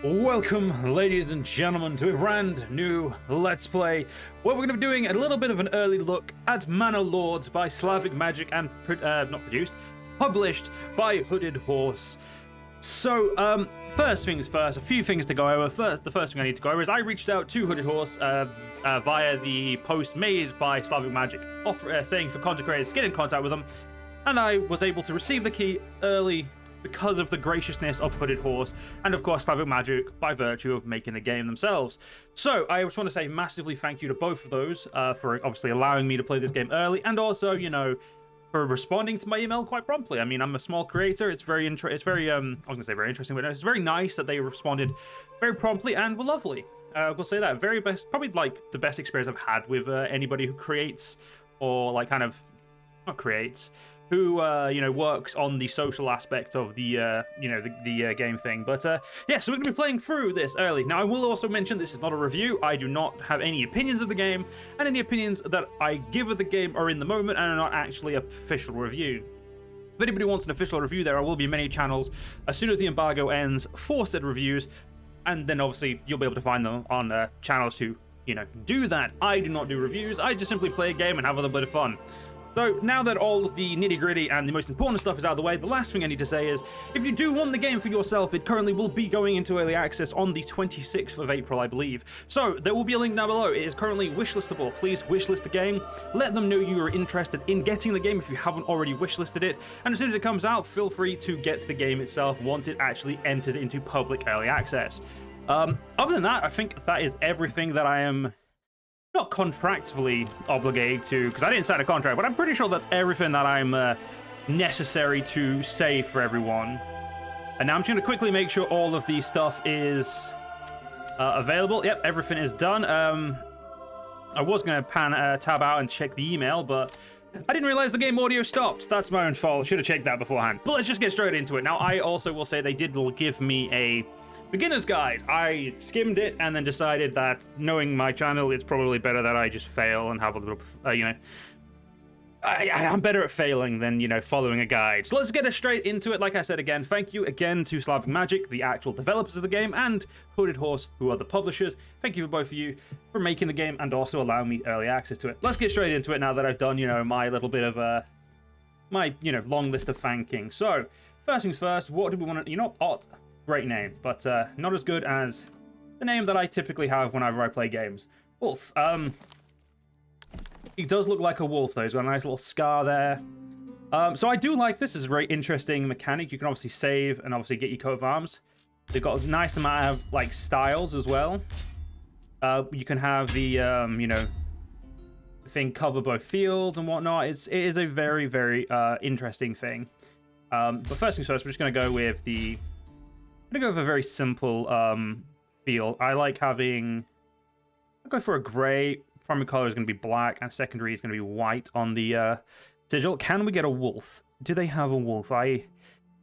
Welcome, ladies and gentlemen, to a brand new Let's Play, where we're going to be doing a little bit of an early look at Manor Lords by Slavic Magic and, published by Hooded Horse. So, first things first, a few things to go over. The first thing I need to go over is I reached out to Hooded Horse via the post made by Slavic Magic, saying for content creators to get in contact with them, and I was able to receive the key early because of the graciousness of Hooded Horse, and of course Slavic Magic by virtue of making the game themselves. So I just want to say massively thank you to both of those for obviously allowing me to play this game early, and also, you know, for responding to my email quite promptly. I mean, I'm a small creator. It's very I was gonna say very interesting, but no, it's very nice that they responded very promptly and were lovely. We'll say that very best, probably like the best experience I've had with anybody who creates or like kind of not creates, who you know, works on the social aspect of the you know, the game thing. But yeah, so we're gonna be playing through this early. Now I will also mention this is not a review. I do not have any opinions of the game, and any opinions that I give of the game are in the moment and are not actually an official review. If anybody wants an official review, there will be many channels as soon as the embargo ends for said reviews, and then obviously you'll be able to find them on channels who, you know, do that. I do not do reviews. I just simply play a game and have a little bit of fun. So now that all of the nitty-gritty and the most important stuff is out of the way, the last thing I need to say is, if you do want the game for yourself, it currently will be going into early access on the 26th of April, I believe. So there will be a link down below. It is currently wishlistable. Please wishlist the game. Let them know you are interested in getting the game if you haven't already wishlisted it. And as soon as it comes out, feel free to get the game itself once it actually entered into public early access. Other than that, I think that is everything that I am not contractually obligated to, because I didn't sign a contract, but I'm pretty sure that's everything that I'm necessary to say for everyone. And now I'm just going to quickly make sure all of the stuff is available. Yep, everything is done. I was going to tab out and check the email, but I didn't realize the game audio stopped. That's my own fault. Should have checked that beforehand. But let's just get straight into it. Now, I also will say they did give me a beginner's guide. I skimmed it and then decided that, knowing my channel, it's probably better that I just fail and have a little, you know, I'm better at failing than, you know, following a guide. So let's get straight into it. Like I said again, thank you again to Slavic Magic, the actual developers of the game, and Hooded Horse, who are the publishers. Thank you for both of you for making the game and also allowing me early access to it. Let's get straight into it now that I've done, you know, my little bit of, my, you know, long list of thanking. So, first things first, what do we want to, you know, Ott. Great name, but not as good as the name that I typically have whenever I play games. Wolf. He does look like a wolf, though. He's got a nice little scar there. So I do like this. It's a very interesting mechanic. You can obviously save and obviously get your coat of arms. They've got a nice amount of, like, styles as well. You can have the, you know, thing cover both fields and whatnot. It is a very, very interesting thing. But first things first, we're just going to go with the... I'm gonna go with a very simple feel. I like having, I'll go for a gray. Primary color is gonna be black, and secondary is gonna be white on the sigil. Can we get a wolf? Do they have a wolf? I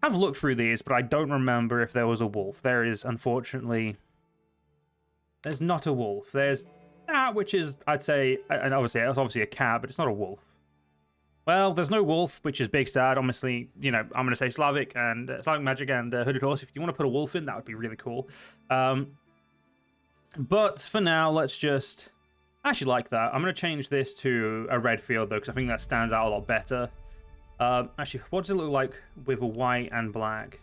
have looked through these, but I don't remember if there was a wolf. There is, unfortunately, there's not a wolf. There's that, which is, I'd say, and obviously it's obviously a cat, but it's not a wolf. Well, there's no wolf, which is big sad. Honestly, you know, I'm going to say Slavic Magic and Hooded Horse. If you want to put a wolf in, that would be really cool. But for now, let's just... I actually like that. I'm going to change this to a red field, though, because I think that stands out a lot better. Actually, what does it look like with a white and black?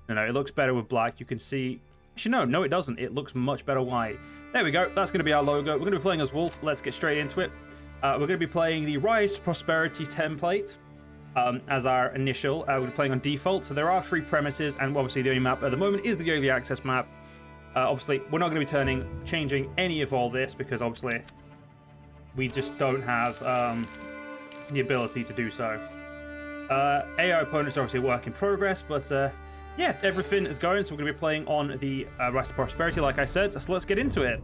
No, it looks better with black. You can see... Actually, no, it doesn't. It looks much better white. There we go. That's going to be our logo. We're going to be playing as Wolf. Let's get straight into it. We're going to be playing the Rise to Prosperity template as our initial. We're playing on default, so there are 3 premises, and obviously the only map at the moment is the early access map. Obviously, we're not going to be changing any of all this, because obviously we just don't have the ability to do so. AI opponents are obviously a work in progress, but yeah, everything is going, so we're going to be playing on the Rise to Prosperity, like I said. So let's get into it,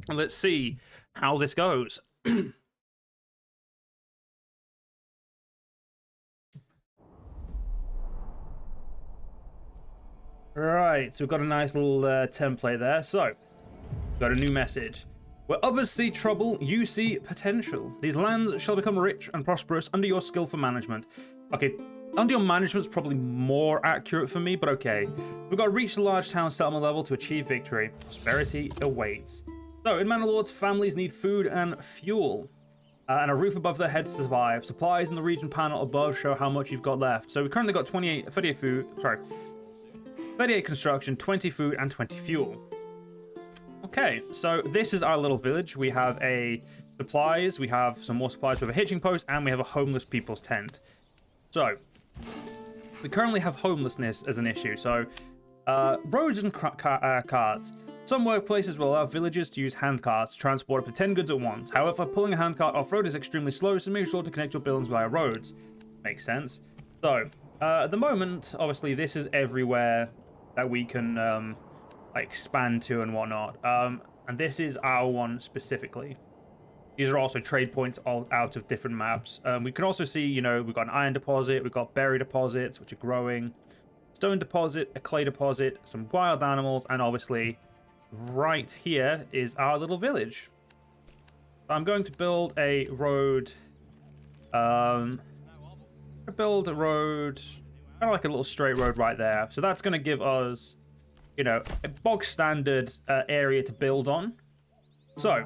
and let's see how this goes. Right, so we've got a nice little template there. So, we've got a new message. Where others see trouble, you see potential. These lands shall become rich and prosperous under your skillful management. Okay, Under management's probably more accurate for me, but okay. We've got to reach the large town settlement level to achieve victory. Prosperity awaits. So, in Manor Lords, families need food and fuel. And a roof above their heads to survive. Supplies in the region panel above show how much you've got left. So, we've currently got 38 food, 38 construction, 20 food, and 20 fuel. Okay, so this is our little village. We have supplies, we have some more supplies, we have a hitching post, and we have a homeless people's tent. So, we currently have homelessness as an issue. So, roads and carts. Some workplaces will allow villagers to use handcarts to transport up to 10 goods at once. However, pulling a handcart off-road is extremely slow, so make sure to connect your buildings via roads. Makes sense. So, at the moment, obviously, this is everywhere that we can expand to and whatnot. And this is our one specifically. These are also trade points all out of different maps. We can also see, you know, we've got an iron deposit, we've got berry deposits, which are growing, stone deposit, a clay deposit, some wild animals, and obviously right here is our little village. I'm going to build a road. Build a road, kind of like a little straight road right there. So that's going to give us, you know, a bog standard area to build on. So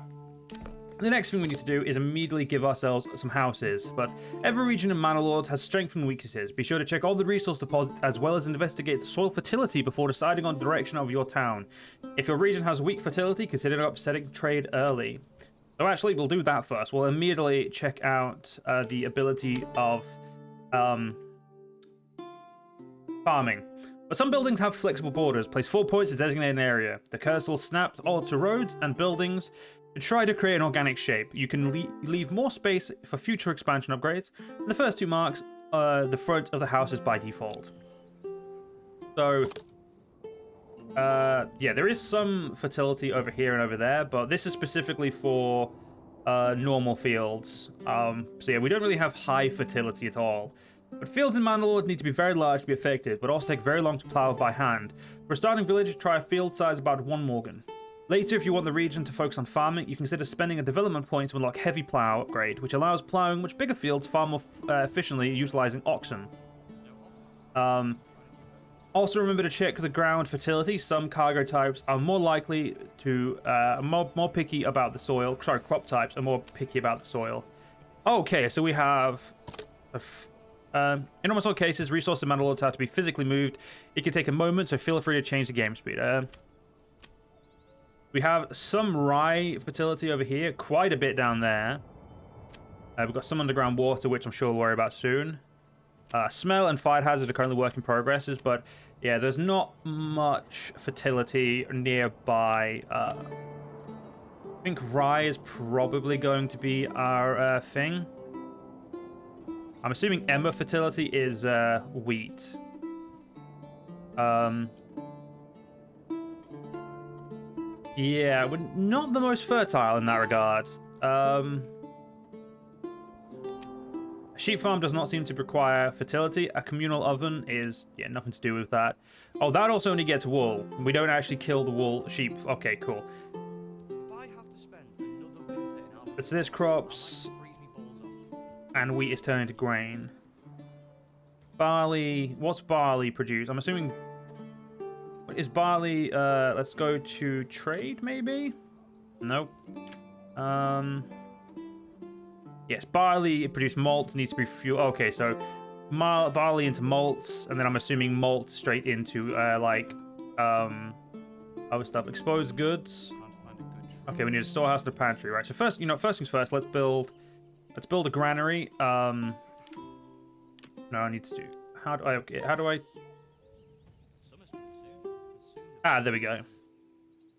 the next thing we need to do is immediately give ourselves some houses. But every region in Manor Lords has strengths and weaknesses. Be sure to check all the resource deposits as well as investigate the soil fertility before deciding on the direction of your town. If your region has weak fertility, consider upsetting trade early. So actually, we'll do that first. We'll immediately check out the ability of farming. But some buildings have flexible borders. Place 4 points to designate an area. The cursor will snap onto roads and buildings to try to create an organic shape. You can leave more space for future expansion upgrades. And the first 2 marks the front of the houses by default. So, yeah, there is some fertility over here and over there, but this is specifically for normal fields. So yeah, we don't really have high fertility at all. But fields in Manor Lords need to be very large to be effective, but also take very long to plow by hand. For a starting village, try a field size about 1 morgan. Later, if you want the region to focus on farming, you consider spending a development point to unlock heavy plow upgrade, which allows plowing much bigger fields far more efficiently utilizing oxen. Also remember to check the ground fertility. Some cargo types are more likely to, more picky about the soil. Sorry, crop types are more picky about the soil. Okay, so we have... in almost all cases, resources in Manor Lords have to be physically moved. It can take a moment, so feel free to change the game speed. We have some rye fertility over here, quite a bit down there. We've got some underground water, which I'm sure we'll worry about soon. Smell and fire hazard are currently work in progresses, but yeah, there's not much fertility nearby. I think rye is probably going to be our thing. I'm assuming emmer fertility is wheat. Yeah, we're not the most fertile in that regard. A sheep farm does not seem to require fertility. A communal oven is, yeah, nothing to do with that. Oh, that also only gets wool. We don't actually kill the wool sheep. Okay, cool. It's this crops, and wheat is turned into grain. Barley, what's barley produce? I'm assuming, is barley, let's go to trade, maybe? Nope. Yes, barley produce malts, needs to be fuel. Okay, so barley into malts, and then I'm assuming malt straight into other stuff. Exposed goods. Okay, we need a storehouse and a pantry, right? So first, first things first. Let's build a granary. No, I need to do. How do I? Ah, there we go.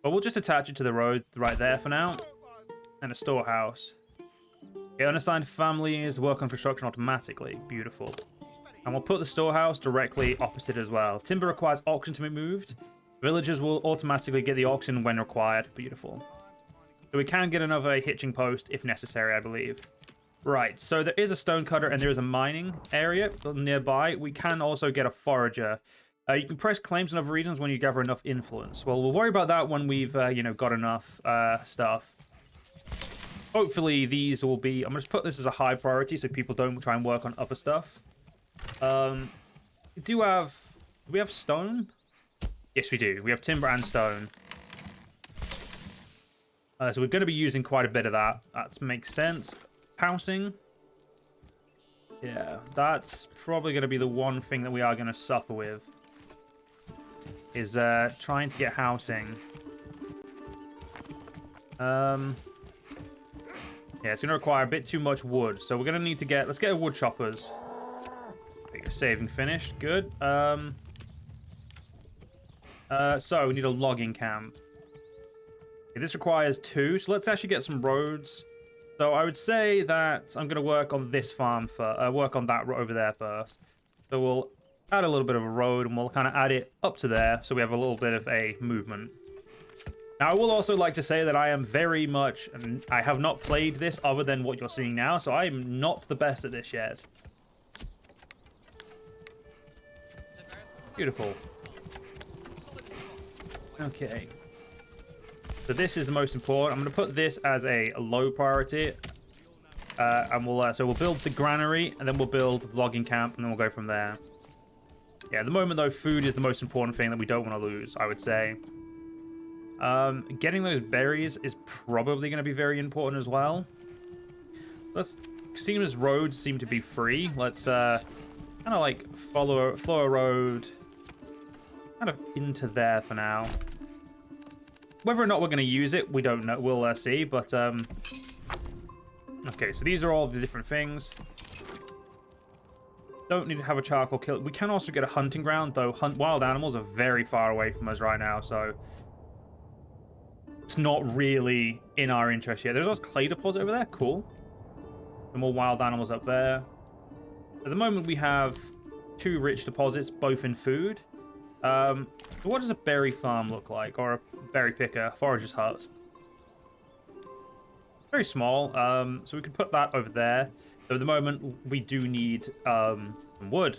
Well, we'll just attach it to the road right there for now, and a storehouse. Okay, unassigned families work on construction automatically. Beautiful. And we'll put the storehouse directly opposite as well. Timber requires oxen to be moved. Villagers will automatically get the oxen when required. Beautiful. So we can get another hitching post if necessary, I believe. Right, so there is a stone cutter and there is a mining area nearby. We can also get a forager. You can press claims in other regions when you gather enough influence. Well, we'll worry about that when we've, got enough stuff. Hopefully these will be... I'm going to put this as a high priority so people don't try and work on other stuff. Do we have stone? Yes, we do. We have timber and stone. So we're going to be using quite a bit of that. That makes sense. Housing. Yeah, that's probably going to be the one thing that we are going to suffer with. Is trying to get housing. Yeah, it's going to require a bit too much wood. So we're going to need to get... Let's get a wood choppers. Saving finished. Good. So we need a logging camp. Okay, this requires 2, so let's actually get some roads. So I would say that I'm going to work on this farm for work on that over there first. So we'll add a little bit of a road, and we'll kind of add it up to there, so we have a little bit of a movement. Now, I will also like to say that I am very much, and I have not played this other than what you're seeing now, so I am not the best at this yet. Beautiful. Okay. So this is the most important. I'm going to put this as a low priority. And we'll build the granary, and then we'll build the logging camp, and then we'll go from there. Yeah, at the moment, though, food is the most important thing that we don't want to lose, I would say. Getting those berries is probably going to be very important as well. Seeing as roads seem to be free, let's kind of like follow a road kind of into there for now. Whether or not we're going to use it, we don't know. We'll see, but okay, so these are all the different things. Don't need to have a charcoal kill. We can also get a hunting ground, though wild animals are very far away from us right now, so it's not really in our interest yet. There's also clay deposit over there. Cool. Some more wild animals up there. At the moment, we have 2 rich deposits, both in food. So what does a berry farm look like? Or a berry picker, forager's hut? Very small. So we can put that over there. So at the moment, we do need some wood.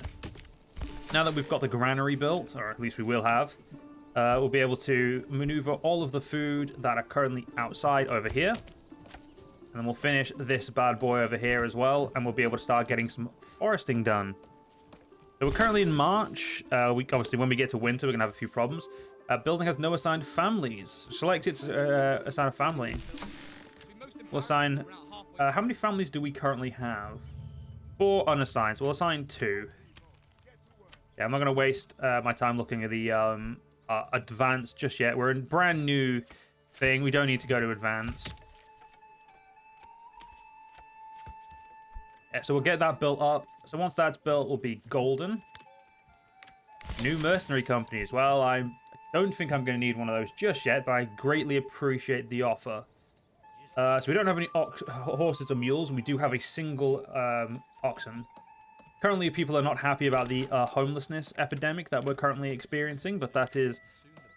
Now that we've got the granary built, or at least we will have, we'll be able to maneuver all of the food that are currently outside over here. And then we'll finish this bad boy over here as well, and we'll be able to start getting some foresting done. So we're currently in March. Obviously, when we get to winter, we're going to have a few problems. Building has no assigned families. Select its assign a family. We'll assign... how many families do we currently have? 4 unassigned. So we'll assign 2. Yeah, I'm not going to waste my time looking at the advanced just yet. We're in brand new thing. We don't need to go to advanced. Yeah, so we'll get that built up. So once that's built, we'll be golden. New mercenary companies. Well, I don't think I'm going to need one of those just yet, but I greatly appreciate the offer. So we don't have any horses or mules, and we do have a single oxen. Currently, people are not happy about the homelessness epidemic that we're currently experiencing, but that is,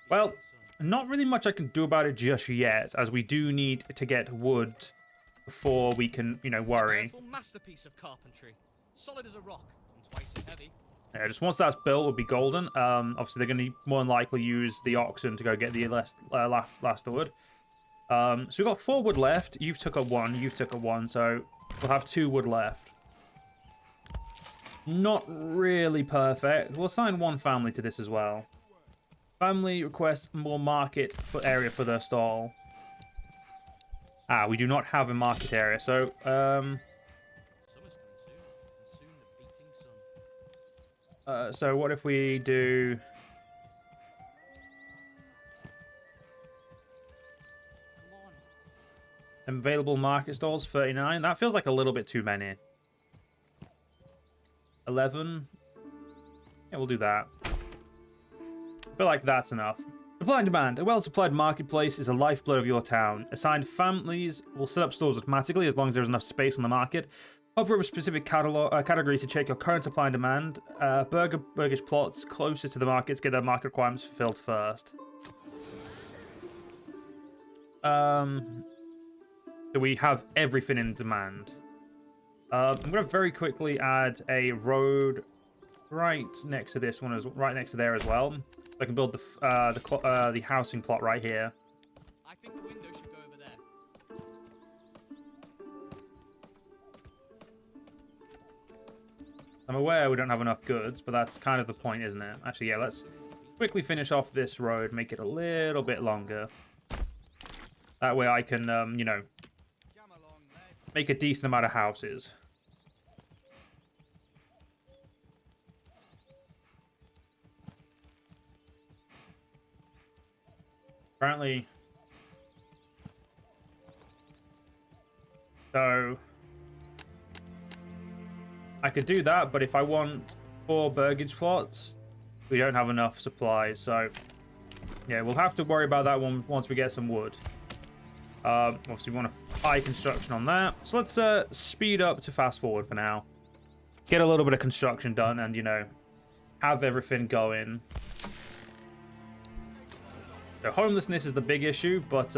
well, not really much I can do about it just yet, as we do need to get wood before we can, worry. Masterpiece of carpentry, solid as a rock and twice as heavy. Yeah, just once that's built, we'll be golden. Obviously, they're going to more than likely use the oxen to go get the last wood. So we've got 4 wood left. You've took up 1. You've took up 1. So we'll have 2 wood left. Not really perfect. We'll assign 1 family to this as well. Family requests more market area for their stall. We do not have a market area. So, so what if we do... Available market stalls, 39. That feels like a little bit too many. 11. Yeah, we'll do that. I feel like that's enough. Supply and demand. A well-supplied marketplace is the lifeblood of your town. Assigned families will set up stores automatically as long as there's enough space on the market. Hover over specific categories to check your current supply and demand. Burgish plots closest to the markets get their market requirements fulfilled first. So we have everything in demand. I'm going to very quickly add a road right next to this one, right next to there as well. So I can build the housing plot right here. I think the window should go over I'm aware we don't have enough goods, but that's kind of the point, isn't it? Actually, yeah, let's quickly finish off this road, make it a little bit longer. That way I can, you know, make a decent amount of houses. Apparently... So... I could do that, but if I want 4 burgage plots, we don't have enough supplies, so... Yeah, we'll have to worry about that one once we get some wood. Obviously, we want a high construction on that. So let's speed up to fast forward for now. Get a little bit of construction done and, you know, have everything going. So homelessness is the big issue, but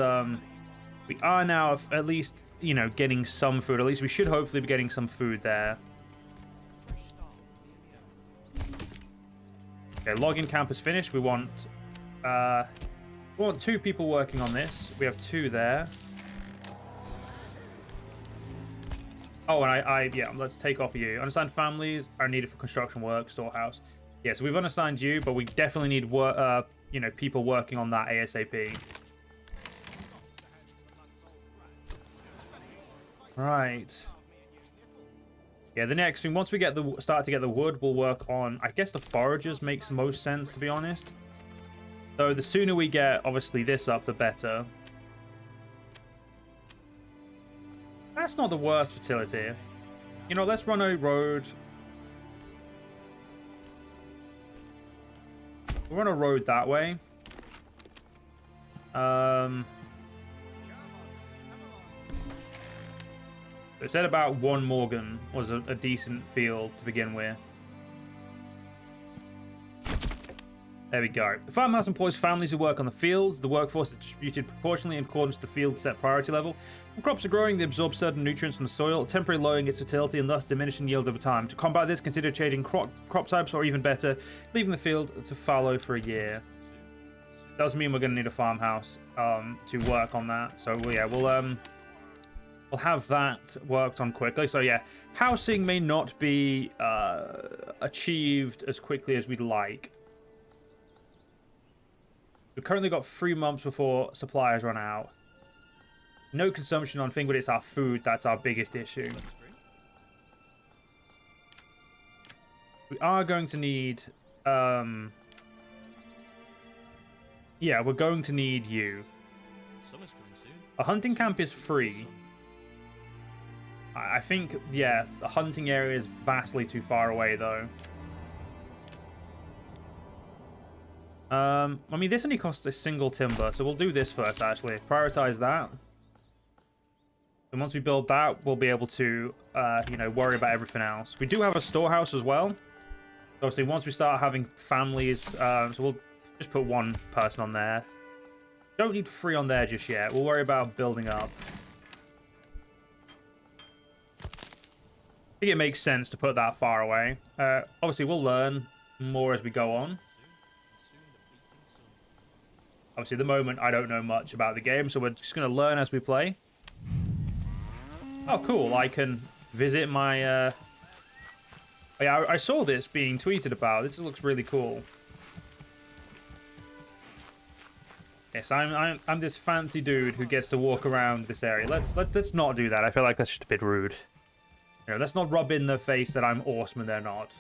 we are now at least, you know, getting some food. At least we should hopefully be getting some food there. Okay, logging camp is finished. We want 2 people working on this. We have 2 there. Oh, and yeah, let's take off you. Unassigned families are needed for construction work, storehouse. Yeah, so we've unassigned you, but we definitely need work, you know, people working on that ASAP. Right. Yeah, the next thing, once we get start to get the wood, we'll work on, I guess the foragers makes most sense, to be honest. So the sooner we get, obviously, this up, the better. That's not the worst fertility. You know, let's run a road. We'll run a road that way. It said about 1 Morgan was a decent field to begin with. There we go. The farmhouse employs families who work on the fields. The workforce is distributed proportionally in accordance to the field's set priority level. When crops are growing, they absorb certain nutrients from the soil, temporarily lowering its fertility and thus diminishing yield over time. To combat this, consider changing crop types, or even better, leaving the field to fallow for a year. Does mean we're going to need a farmhouse to work on that. So yeah, we'll have that worked on quickly. So yeah, housing may not be achieved as quickly as we'd like. We've currently got 3 months before supplies run out. No consumption on thing, but it's our food that's our biggest issue. We are going to need... yeah, we're going to need you. A hunting camp is free. I think, yeah, the hunting area is vastly too far away, though. I mean, this only costs a single timber, so we'll do this first, actually. Prioritize that. And once we build that, we'll be able to, you know, worry about everything else. We do have a storehouse as well. Obviously, once we start having families, so we'll just put 1 person on there. Don't need 3 on there just yet. We'll worry about building up. I think it makes sense to put that far away. Obviously, we'll learn more as we go on. Obviously, at the moment, I don't know much about the game, so we're just going to learn as we play. Oh, cool. I can visit my... Yeah, I saw this being tweeted about. This looks really cool. Yes, I'm this fancy dude who gets to walk around this area. Let's not do that. I feel like that's just a bit rude. You know, let's not rub in their face that I'm awesome and they're not.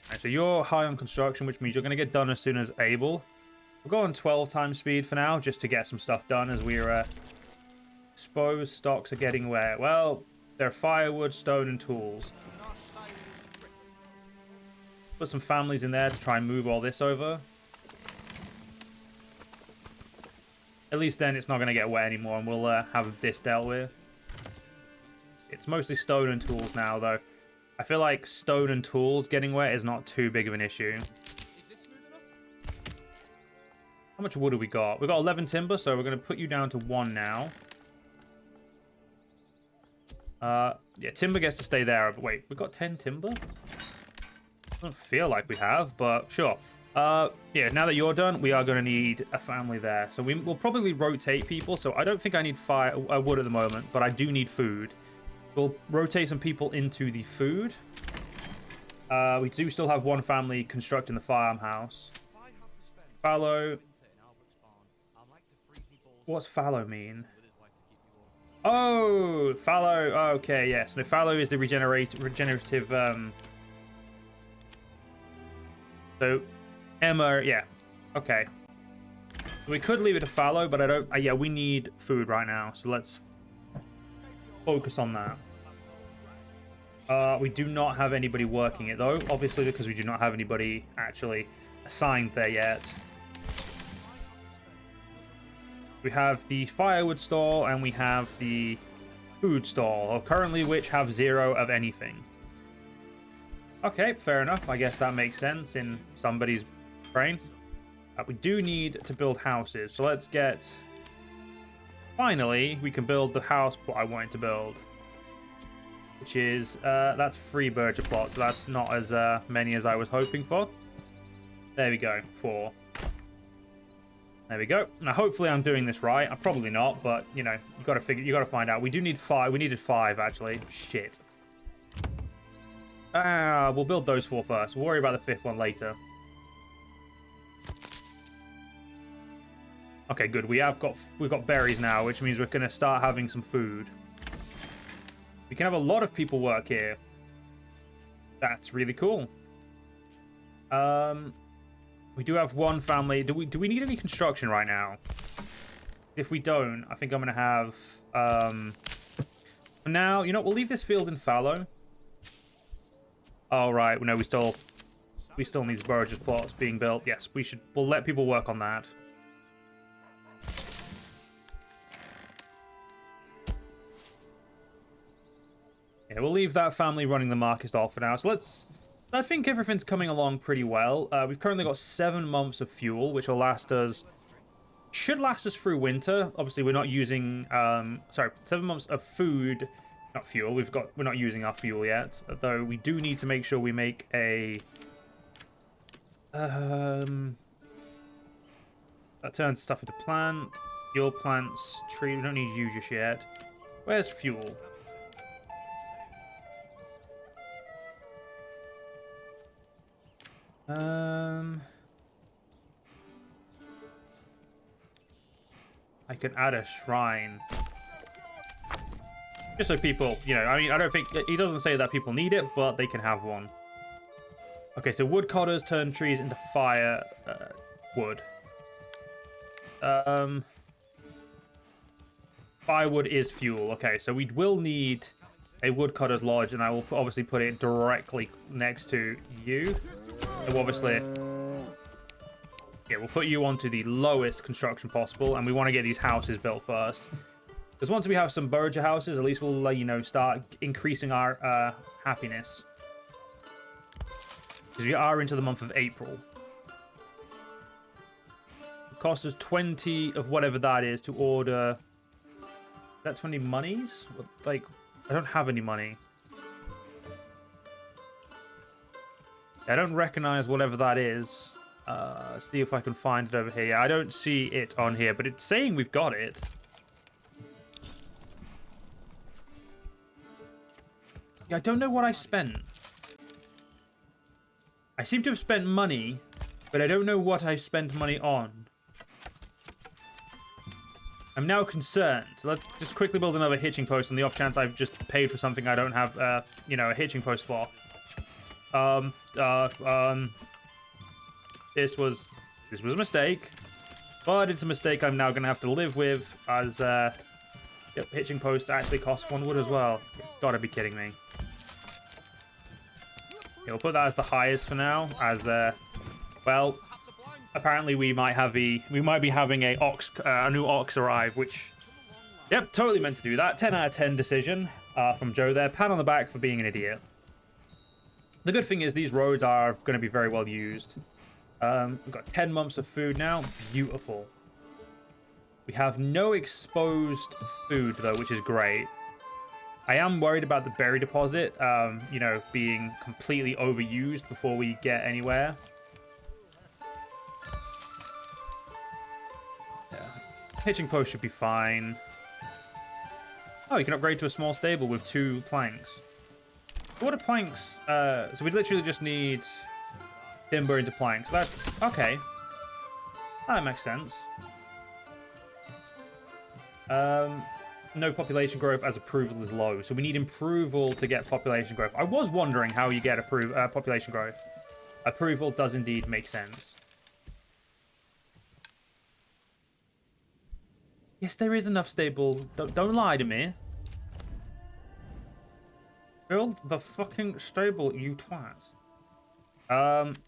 Right, so you're high on construction, which means you're going to get done as soon as able. We'll go on 12 times speed for now, just to get some stuff done as we're... exposed stocks are getting where? Well, they're firewood, stone, and tools. Put some families in there to try and move all this over. At least then it's not going to get wet anymore, and we'll have this dealt with. It's mostly stone and tools now, though. I feel like stone and tools getting wet is not too big of an issue. How much wood have we got? We've got 11 timber, so we're going to put you down to 1 now. Yeah, timber gets to stay there. Wait, we've got 10 timber? I don't feel like we have, but sure. Yeah, now that you're done, we are going to need a family there. So we'll probably rotate people, so I don't think I need wood at the moment, but I do need food. We'll rotate some people into the food. We do still have one family constructing the farmhouse. Fallow. What's fallow mean? Oh, fallow. Okay, yes. No, fallow is the regenerative. So, Emma, yeah. Okay. We could leave it to fallow, but I don't. Yeah, we need food right now, so let's focus on that. We do not have anybody working it though, obviously, because we do not have anybody actually assigned there yet. We have the firewood stall and we have the food stall, currently which have 0 of anything. Okay, fair enough. I guess that makes sense in somebody's brain. We do need to build houses, so let's get... Finally, we can build the house plot I wanted to build. Which is, that's 3 Berger plots, so that's not as many as I was hoping for. There we go, 4. There we go. Now, hopefully I'm doing this right. I'm probably not, but, you know, you gotta find out. We do need 5. We needed 5, actually. Shit. We'll build those 4 first. We'll worry about the 5th one later. Okay, good. We've got berries now, which means we're gonna start having some food. We can have a lot of people work here. That's really cool. We do have one family. Do we need any construction right now? If we don't, I think I'm gonna have for now, you know, we'll leave this field in fallow. Oh right, no, we still need Burgess plots being built. Yes, we'll let people work on that. Yeah, we'll leave that family running the market stall for now. So I think everything's coming along pretty well. We've currently got 7 months of fuel, which will should last us through winter. Obviously, we're not using, 7 months of food, not fuel. We're not using our fuel yet, though we do need to make sure we make a, that turns stuff into plant, fuel plants, tree. We don't need you just yet. Where's fuel? I can add a shrine. Just so people, you know, I mean, I don't think, he doesn't say that people need it, but they can have one. Okay, so woodcutters turn trees into fire, wood. Firewood is fuel. Okay, so we will need a woodcutter's lodge, and I will obviously put it directly next to you. So obviously, yeah, we'll put you onto the lowest construction possible, and we want to get these houses built first. Because once we have some Berger houses, at least we'll, you know, start increasing our happiness. Because we are into the month of April. It costs us 20 of whatever that is to order. Is that 20 monies? Like, I don't have any money. I don't recognize whatever that is. See if I can find it over here. Yeah, I don't see it on here, but it's saying we've got it. Yeah, I don't know what I spent. I seem to have spent money, but I don't know what I spent money on. I'm now concerned. So let's just quickly build another hitching post on the off chance I've just paid for something I don't have, you know, a hitching post for. This was a mistake, but it's a mistake I'm now going to have to live with, as, yep, hitching posts actually cost 1 wood as well. You've gotta be kidding me. Yeah, we'll put that as the highest for now, as, well, apparently we might be having a new ox arrive, which, yep, totally meant to do that. 10 out of 10 decision, from Joe there. Pat on the back for being an idiot. The good thing is these roads are going to be very well used. We've got 10 months of food now. Beautiful. We have no exposed food, though, which is great. I am worried about the berry deposit, you know, being completely overused before we get anywhere. Yeah. Hitching post should be fine. Oh, you can upgrade to a small stable with 2 planks. What are planks? So we literally just need timber into planks. That's okay. That makes sense. No population growth as approval is low. So we need approval to get population growth. I was wondering how you get population growth. Approval does indeed make sense. Yes, there is enough stables. Don't lie to me. Build the fucking stable, you twat.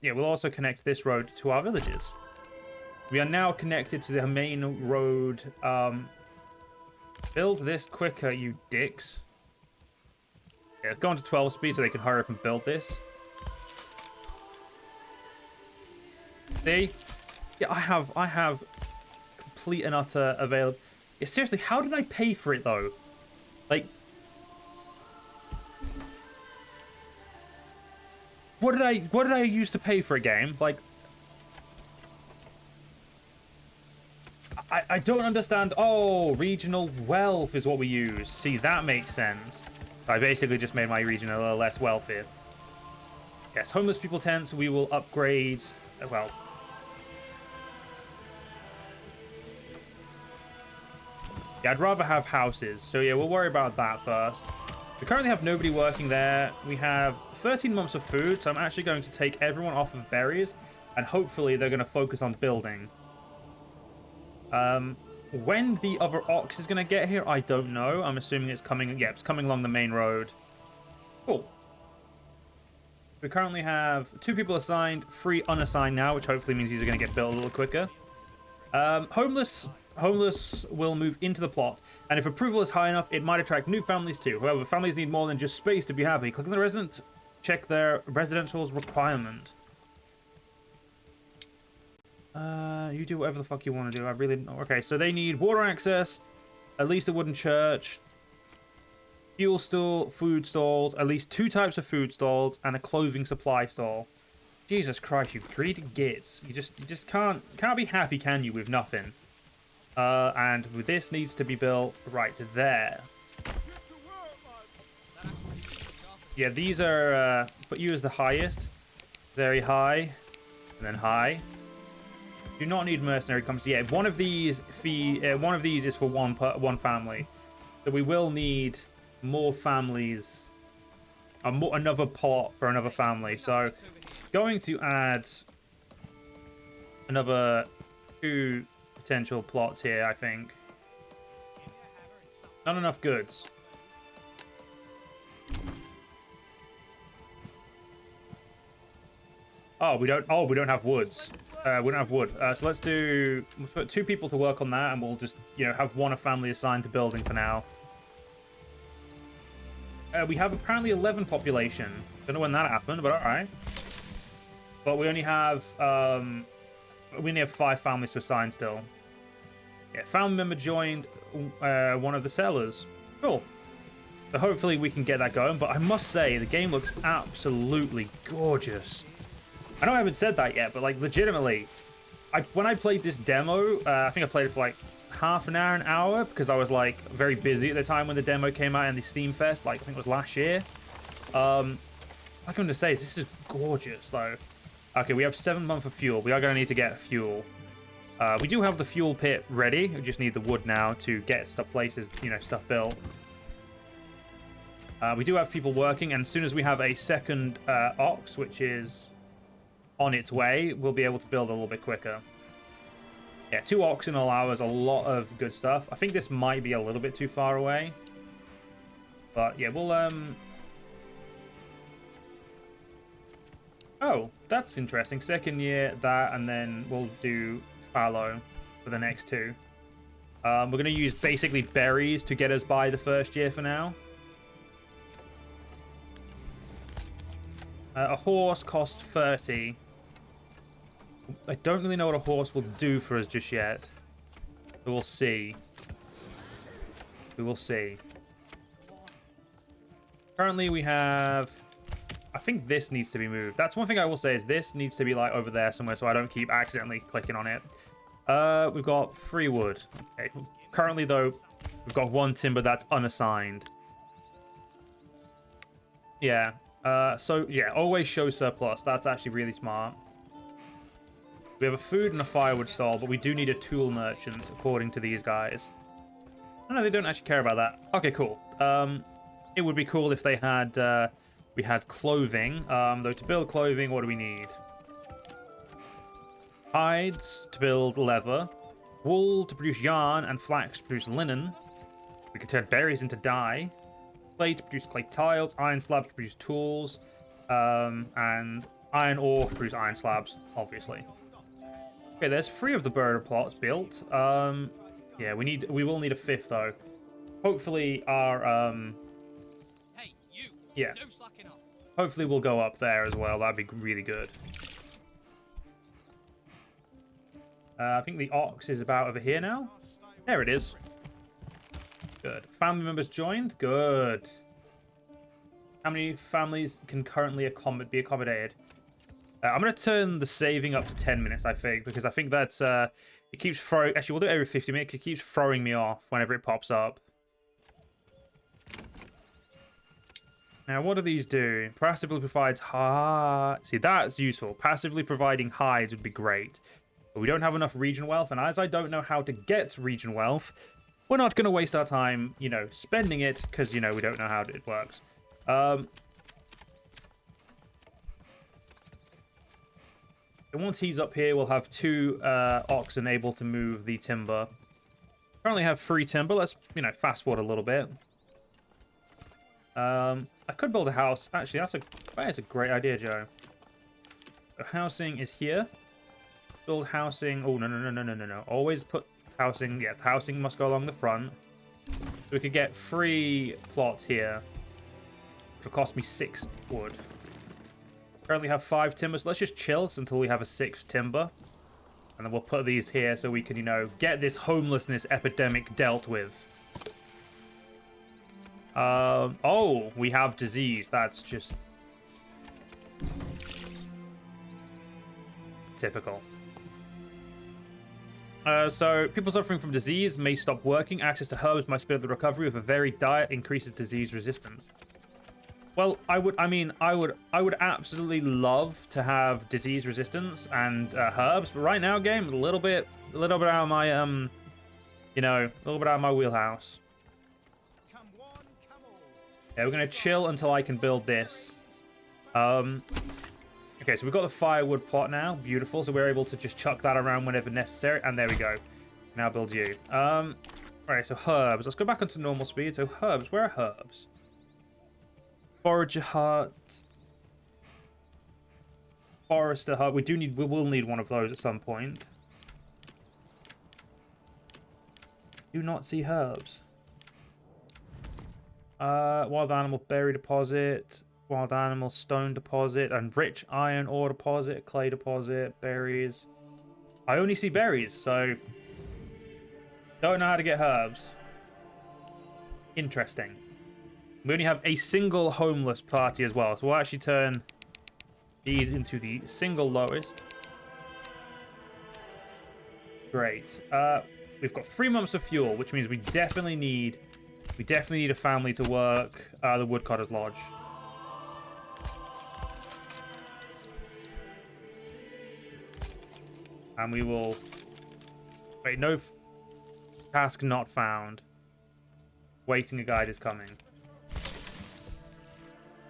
Yeah, we'll also connect this road to our villages. We are now connected to the main road. Build this quicker, you dicks. Yeah, it's going to 12 speed so they can hurry up and build this. See? Yeah, I have complete and utter available. Yeah, seriously, how did I pay for it though? Like, what did I use to pay for a game? Like, I don't understand. Oh, regional wealth is what we use. See, that makes sense. I basically just made my region a little less wealthy. Yes, homeless people tents. We will upgrade. Well, yeah, I'd rather have houses. So yeah, we'll worry about that first. We currently have nobody working there. We have 13 months of food, so I'm actually going to take everyone off of berries, and hopefully they're going to focus on building. When the other ox is going to get here, I don't know. I'm assuming it's coming. Yeah, it's coming along the main road. Cool. We currently have 2 people assigned, 3 unassigned now, which hopefully means these are going to get built a little quicker. Homeless will move into the plot, and if approval is high enough, it might attract new families too. However, families need more than just space to be happy. Click on the resident, check their residential's requirement. You do whatever the fuck you want to do. I really don't. Okay, so they need water access, at least a wooden church, fuel stall, food stalls, at least 2 types of food stalls, and a clothing supply stall. Jesus Christ, you greedy gits. You just can't be happy, can you, with nothing? And this needs to be built right there. Yeah, these are put you as the highest, very high, and then high. Do not need mercenary companies. Yeah, one of these is for one family, so we will need more families. Another plot for another family. So, going to add another 2 potential plots here. I think not enough goods. Oh, we don't have woods. We don't have wood. So let's put 2 people to work on that, and we'll just, have one family assigned to building for now. We have apparently 11 population. Don't know when that happened, but all right. But we only have 5 families to assign still. Yeah, family member joined one of the sellers. Cool. So hopefully we can get that going. But I must say, the game looks absolutely gorgeous. I know I haven't said that yet, but like legitimately, when I played this demo, I think I played it for like half an hour, because I was like very busy at the time when the demo came out in the Steam Fest, like I think it was last year. Like I'm going to say, this is gorgeous though. Okay, we have 7 months of fuel. We are going to need to get fuel. We do have the fuel pit ready. We just need the wood now to get stuff built. We do have people working, and as soon as we have a second ox, which is on its way, we'll be able to build a little bit quicker. Yeah, 2 oxen will allow us a lot of good stuff. I think this might be a little bit too far away, but yeah, we'll oh, that's interesting. Second year that, and then we'll do fallow for the next 2. We're going to use basically berries to get us by the first year for now. A horse costs 30. I don't really know what a horse will do for us just yet. But we'll see. We will see. Currently we have... I think this needs to be moved. That's one thing I will say, is this needs to be like over there somewhere so I don't keep accidentally clicking on it. We've got 3 wood. Okay. Currently though, We've got 1 timber that's unassigned. Yeah. So, yeah, always show surplus. That's actually really smart. We have a food and a firewood stall, but we do need a tool merchant, according to these guys. No, they don't actually care about that. Okay, cool. It would be cool if they had, we had clothing. Though to build clothing, what do we need? Hides to build leather. Wool to produce yarn, and flax to produce linen. We can turn berries into dye. Clay to produce clay tiles. Iron slabs to produce tools. And iron ore to produce iron slabs, obviously. Okay, there's 3 of the burner plots built. Yeah, we will need a 5th though. Hopefully our Hey, you. yeah. No slacking off. Hopefully we'll go up there as well. That'd be really good. I think the ox is about over here now. There it is. Good. Family members joined. Good. How many families can currently be accommodated? I'm going to turn the saving up to 10 minutes, I think, because I think that's, it keeps throwing, actually, we'll do it every 50 minutes, it keeps throwing me off whenever it pops up. Now, what do these do? Passively provides see, that's useful. Passively providing hides would be great. But we don't have enough region wealth, and as I don't know how to get region wealth, we're not going to waste our time, you know, spending it, because, you know, we don't know how it works. And once he's up here, we'll have 2 oxen able to move the timber. Currently have 3 timber. Let's, you know, fast forward a little bit. I could build a house. Actually, that's a great idea, Joe. So housing is here. Build housing. Oh, no. Always put housing. Yeah, housing must go along the front. So we could get 3 plots here. Which will cost me 6 wood. Currently have 5 timber, so let's just chill until we have a 6th timber. And then we'll put these here so we can, you know, get this homelessness epidemic dealt with. Oh, we have disease. That's just typical. So people suffering from disease may stop working. Access to herbs might speed up the recovery with a varied diet increases disease resistance. Well, I would absolutely love to have disease resistance and herbs, but right now, game, a little bit out of my you know, a little bit out of my wheelhouse. Yeah, we're gonna chill until I can build this. Okay, so we've got the firewood plot now, beautiful. So we're able to just chuck that around whenever necessary, and there we go. Now build you. All right, so herbs. Let's go back onto normal speed. So herbs, where are herbs? Forager hut. Forester hut. We will need one of those at some point. Do not see herbs. Wild animal berry deposit. Wild animal stone deposit. And rich iron ore deposit. Clay deposit. Berries. I only see berries, so don't know how to get herbs. Interesting. We only have a single homeless party as well, so we'll actually turn these into the single lowest. Great. We've got 3 months of fuel, which means we definitely need a family to work the Woodcutter's Lodge. And we will... Wait, no task not found. Waiting a guide is coming.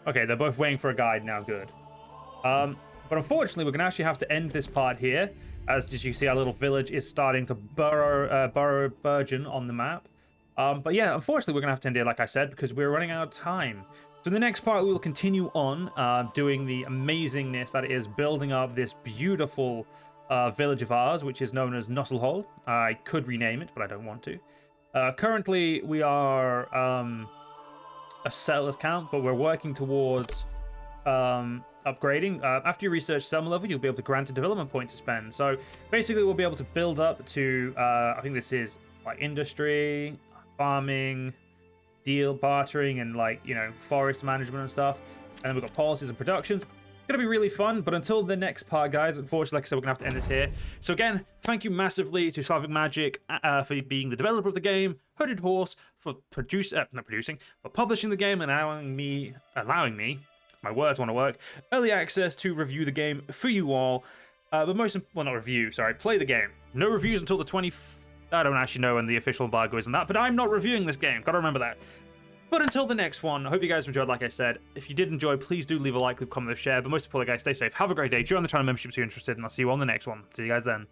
Okay, they're both waiting for a guide now. Good. But unfortunately, we're going to actually have to end this part here. As did you see, our little village is starting to burgeon on the map. But yeah, unfortunately, we're going to have to end it, like I said, because we're running out of time. So in the next part, we will continue on doing the amazingness that is building up this beautiful village of ours, which is known as Nusselhole. I could rename it, but I don't want to. Currently, we are a settlers count, but we're working towards upgrading. After you research some level, you'll be able to grant a development point to spend. So basically, we'll be able to build up to, I think this is like industry, farming, deal bartering, and like, you know, forest management and stuff. And then we've got policies and productions. Gonna be really fun, but until the next part, guys, unfortunately, like I said, we're gonna have to end this here. So again, thank you massively to Slavic Magic for being the developer of the game, Hooded Horse for for publishing the game and allowing me, my words want to work, early access to review the game for you all. But well, not review, sorry, play the game. No reviews until the 20th. I don't actually know when the official embargo is on that, but I'm not reviewing this game. Gotta remember that. But until the next one, I hope you guys enjoyed, like I said. If you did enjoy, please do leave a like, leave a comment, share. But most importantly, guys, stay safe. Have a great day. Join the channel membership if you're interested, and I'll see you on the next one. See you guys then.